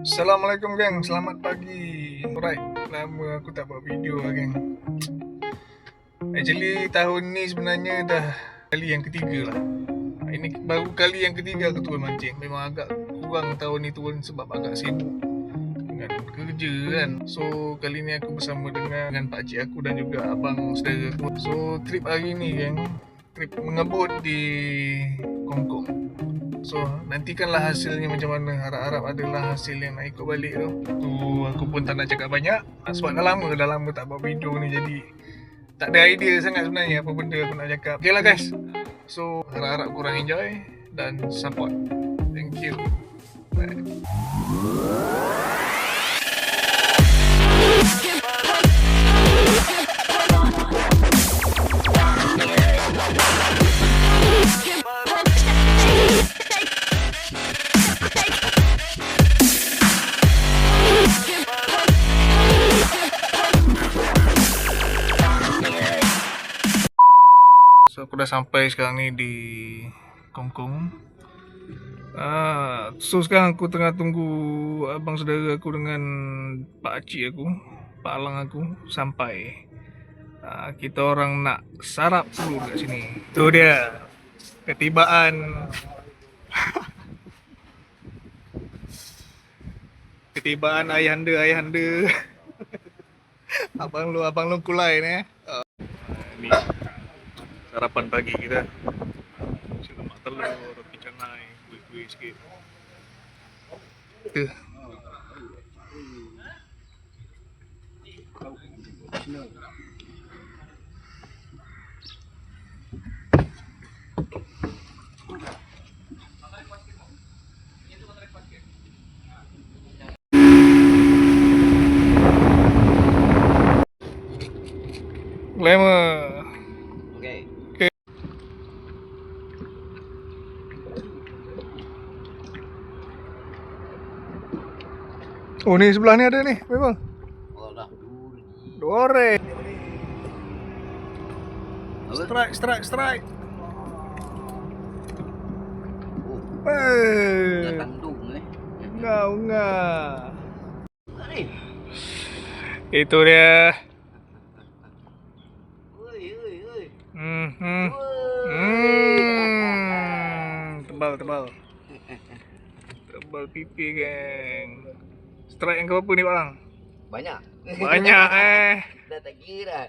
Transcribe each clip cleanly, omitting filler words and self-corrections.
Assalamualaikum geng, selamat pagi. Alright, lama aku tak buat video lah geng. Actually tahun ni sebenarnya dah kali yang ketiga lah. Ini baru kali yang ketiga aku turun mancing. Memang agak kurang tahun ni turun sebab agak sibuk dengan kerja kan. So kali ni aku bersama dengan pakcik aku dan juga abang saudara aku. So trip hari ni geng, trip mengebut di Kongkong. So nantikanlah hasilnya macam mana. Harap-harap adalah hasil yang nak ikut balik tu. Aku pun tak nak cakap banyak sebab dah lama tak buat video ni. Jadi tak ada idea sangat sebenarnya apa benda aku nak cakap. Okay lah guys. So harap-harap korang enjoy dan support. Thank you. Bye. So aku dah sampai sekarang ni di Kongkong. So sekarang aku tengah tunggu abang saudara aku dengan pak cik aku, pak alang aku sampai. Kita orang nak sarap dulu kat sini. Tu dia ketibaan ketibaan ayahanda abang lu kulai ni. Ni sarapan pagi kita. Nasi lemak telur, roti canai, kuih-kuih sikit. Tu. Glamour. Okay. Oh ni sebelah ni ada ni memang. Oh lah. Dore. Strike. Oh, Eh. kandung Enggak. Ni. Itu dia. Oi. Tebal. Tebal pipi geng. Strike yang keberapa ni Bang? Banyak. Banyak Dah tak kira.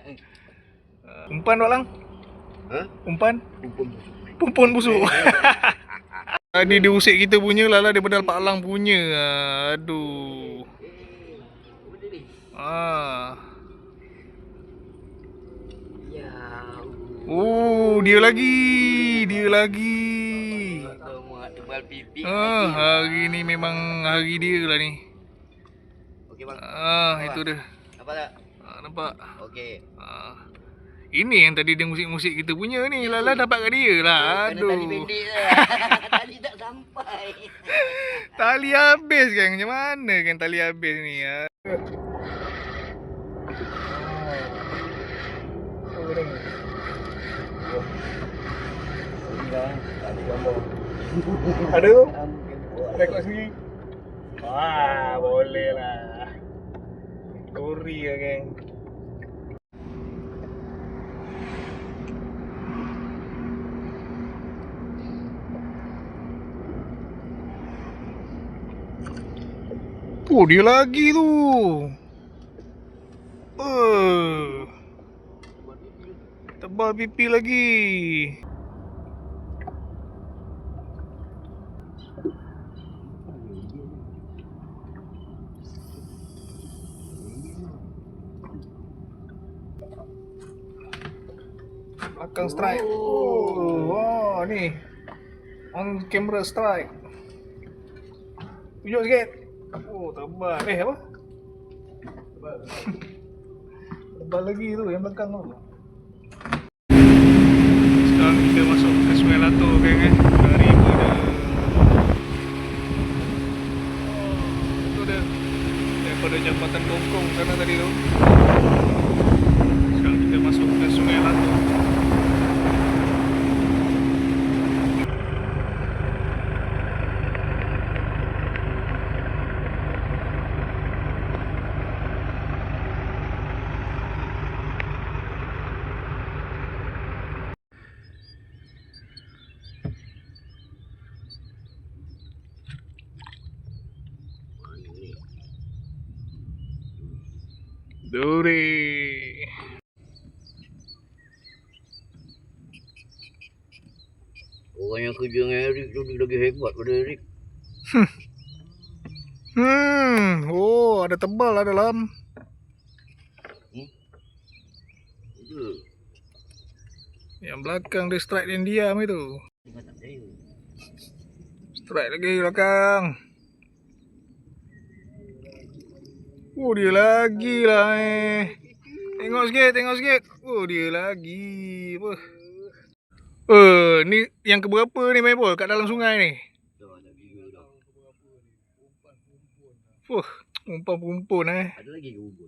Umpan Bang? Hah? Umpan? Pumpun. Pumpun busuk. Tadi dia usik kita punya lah daripada Pak Alang punya. Aduh. Benda ni. Ya. Dia lagi. Semua tebal pipi. Hari ni memang hari dia lah ni. Okey bang. Itu dia. Nampak tak? Nampak. Okey. Ini yang tadi dia musik-musik kita punya ni. Lala dapat kat dia lah. Kena Aduh. tali pendek je. Tali tak sampai. Tali habis kan. Macam mana kan tali habis ni? Ada tu? Rekod sendiri? Boleh lah. Story lah geng. Dia lagi tu. Tebal pipi lagi. Belakang strike. Ni. On camera strike. Tunjuk sikit. Tebal. Apa? Tebal lagi tu yang belakang tu. Sekarang kita masuk ke Sungai Lato geng Dari pada itu dia. Daripada Jambatan Kongkong sana tadi tu. Sekarang kita masuk ke Sungai Lato. Duri. Orang yang kerja dengan Eric tu dia lagi hebat pada Eric. Oh, ada tebal lah dalam. Itu. Yang belakang dia strike dan diam itu. Tengah tak percaya. Strike lagi belakang. Oh, dia lagi lah Tengok sikit. Oh, dia lagi. Apa? Ni yang keberapa ni main bol kat dalam sungai ni? Dah tak gila dah. Umpan-umpun Ada lagi ke ubur?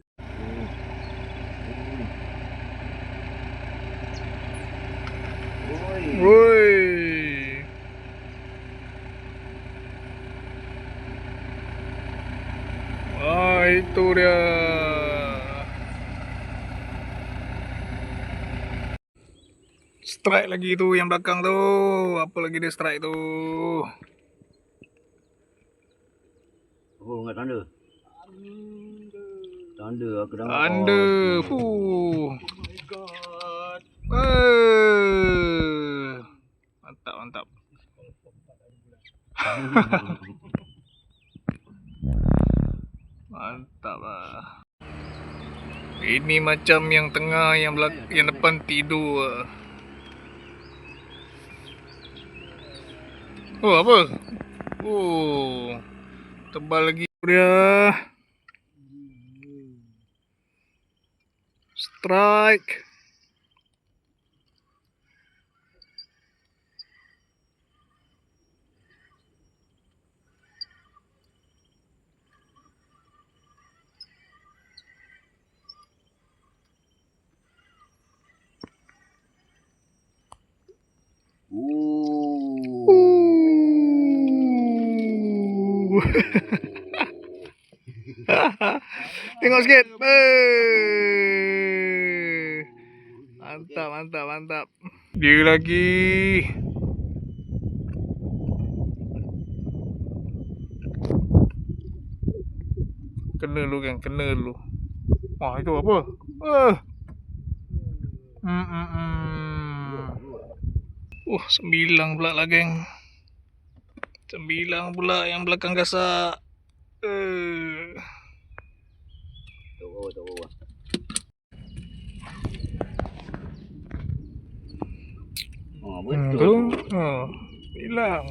Woi. Itu dia. Strike lagi tu yang belakang tu. Apa lagi dia strike tu? Oh, ingat tanda. Tanda aku dah. Tanda. Oh my god. Mantap. Mantap lah. Ini macam yang tengah, yang depan tidur. Oh, apa? Oh, tebal lagi dia. Strike. Tengok sikit. Mantap. Dia lagi. Kena dulu. Wah, itu apa? Sembilang pula lah, geng. Sembilang pula yang belakang gasak. Tahu. Betul. Hilang.